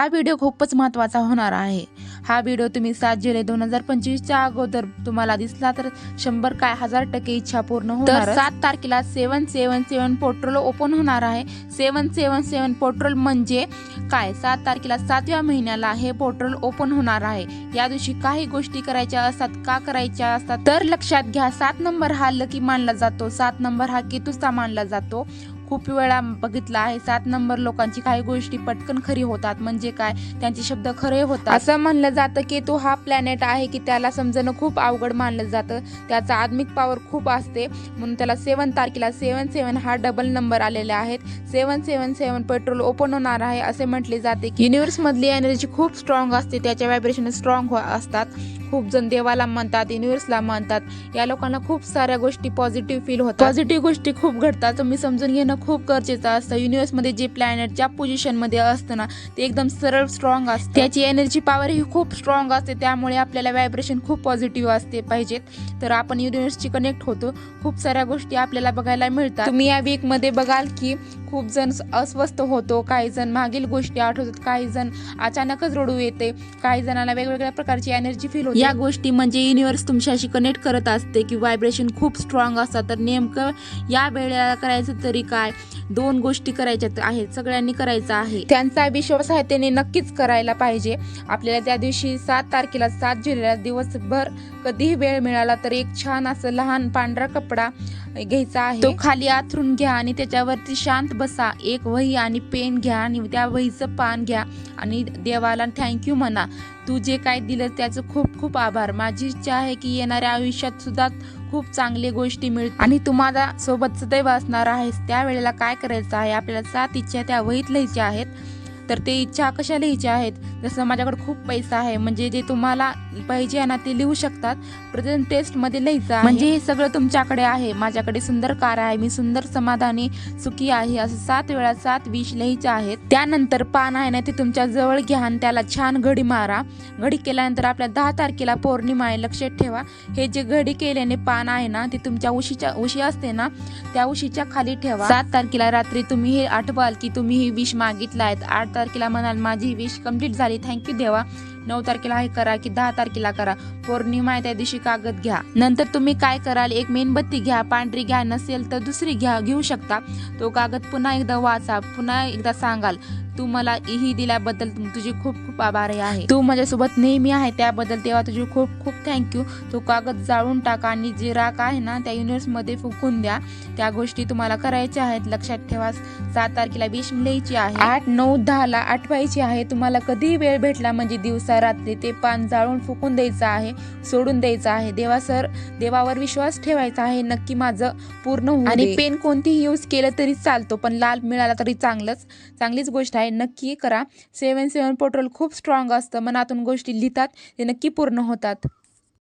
हा व्हिडिओ खूपच महत्त्वाचा होणार आहे। हा व्हिडिओ तुम्ही 7 जुलै 2025 च्या अगोदर तुम्हाला दिसला तर 100 काय 1000% इच्छा पूर्ण होणार। तर 7 तारखेला 777 पोर्टल ओपन होणार आहे। 777 पोर्टल म्हणजे काय, 7 तारखेला 7व्या महिन्याला हे पोर्टल ओपन होणार आहे। या दिवशी काही गोष्टी करायच्या असतात, का करायच्या असतात तर लक्षात घ्या। 7 नंबर हा लकी मानला जातो, 7 नंबर हा केतूचा मानला जातो। खूप वेळा बघितला आहे 7 नंबर लोकांची काही गोष्टी पटकन खरी होतात, म्हणजे काय त्यांचे शब्द खरे होतात। असं म्हणलं जातं की तो हा प्लॅनेट आहे की त्याला समजणं खूप अवघड मानलं जातं, त्याचा आत्मिक पॉवर खूप असते, म्हणून त्याला 7 तारखेला 77 हा डबल नंबर आलेले आहेत। 777 पेट्रोल ओपन होणार आहे असे म्हटले जाते की युनिव्हर्स मधली एनर्जी खूप स्ट्रॉंग असते, त्याच्या व्हायब्रेशन स्ट्रॉंग असतात। खूप जण देवाला मानतात, युनिव्हर्सला मानतात, या लोकांना खूप साऱ्या गोष्टी पॉझिटिव्ह फील होतात, पॉझिटिव्ह गोष्टी खूप घडतात। तुम्ही समजून घेणं खूप गरजेचं असतं। युनिव्हर्स मध्ये जे प्लॅनेट ज्या पोझिशन मध्ये असतं ना ते एकदम सरळ स्ट्रॉंग असते, त्याची एनर्जी पॉवर ही खूप स्ट्रॉंग असते, त्यामुळे आपल्याला व्हायब्रेशन खूप पॉझिटिव्ह असते पाहिजेत, तर आपण युनिव्हर्सची कनेक्ट होतो। खूप साऱ्या गोष्टी आपल्याला बघायला मिळतात। तुम्ही या वीक मध्ये बघाल की खूप जण अस्वस्थ होतो, काही जण मागील गोष्टी आठवतात, काही जण अचानकच रडू येते, काही जणांना वेगवेगळ्या प्रकारची एनर्जी फील होते। या गोष्टी म्हणजे युनिव्हर्स तुमच्याशी कनेक्ट करत असते की व्हायब्रेशन खूप स्ट्रॉंग असतात। तर नेमकं या वेळेला करायचं तरी काय, 2 गोष्टी करायच्या आहेत, सगळ्यांनी करायचं आहे, त्यांचा विश्वास आहे त्याने नक्कीच करायला पाहिजे। आपल्याला त्या दिवशी 7 तारखेला 7 जुलैला दिवसभर कधीही वेळ मिळाला तर एक छान असं लहान पांढरा कपडा घ्यायचा आहे, तो खाली आथरून घ्या आणि त्याच्यावरती शांत बसा। एक वही आणि पेन घ्या आणि त्या वहीचं पान घ्या आणि देवाला थँक्यू म्हणा, तू जे काय दिलं त्याचं खूप खूप आभार। माझी इच्छा आहे की येणाऱ्या आयुष्यात सुद्धा खूप चांगली गोष्टी मिळतील आणि तू माझ्या सोबत सदैव असणार आहेस। त्यावेळेला काय करायचं आहे, आपल्याला 7 इच्छा त्या वहीत लिहायच्या आहेत। तर ते इच्छा कशा लिहायच्या आहेत, जसं माझ्याकडे खूप पैसा आहे, म्हणजे जे तुम्हाला पाहिजे आहे ना ते लिहू शकतात। प्रेझेंट टेस्ट मध्ये लिहायचं आहे, म्हणजे हे सगळं तुमच्याकडे आहे। माझ्याकडे सुंदर कार आहे, मी सुंदर समाधानी सुखी आहे, असं 7 वेळा 7 विश लिहायचे आहेत। त्यानंतर पान आहे ना ते तुमच्या जवळ घ्या आणि त्याला छान घडी मारा। घडी केल्यानंतर आपल्या 10 तारखेला पौर्णिमा आहे, लक्षात ठेवा। हे जे घडी केल्याने पान आहे ना ते तुमच्या उशी असते ना त्या उशीच्या खाली ठेवा। 7 तारखेला रात्री तुम्ही हे आठवाल की तुम्ही ही विश मागितला आहेत। 8 तारखेला म्हणाल माझी विश कंप्लीट झाली, थँक्यू देवा। 9 तारखेला हे करा की 10 तारखेला करा। पौर्णिमा आहे त्या दिवशी कागद घ्या। नंतर तुम्ही काय कराल, एक मेणबत्ती घ्या, पांढरी घ्या, नसेल तर दुसरी घेऊ शकता। तो कागद पुन्हा एकदा वाचा, पुन्हा एकदा सांगाल तू मला ही दिल्याबद्दल तुझी खूप खूप आभारी आहे, तू माझ्यासोबत नेहमी आहे त्याबद्दल तेव्हा तुझी खूप खूप थँक्यू। तो कागद जाळून टाका आणि जे राख आहे ना त्या युनिव्हर्स मध्ये फुकून द्या। त्या गोष्टी तुम्हाला करायच्या आहेत, लक्षात ठेवा। 7 तारखेला विश लिहायची आहे, 8, 9, 10 ला आठवायची आहे। तुम्हाला कधी वेळ भेटला म्हणजे दिवसा रात्री ते पान जाळून फुकून द्यायचं आहे, सोडून द्यायचं आहे। देवावर विश्वास ठेवायचा आहे, नक्की माझं पूर्ण होऊ दे। आणि पेन कोणतीही यूज केलं तरी चालतो, पण लाल मिळाला तरी चांगलीच गोष्ट आहे, नक्की करा। 77 पोर्टल खूप स्ट्रॉंग असतं, मनातून गोष्टी लिहितात ते नक्की पूर्ण होतात।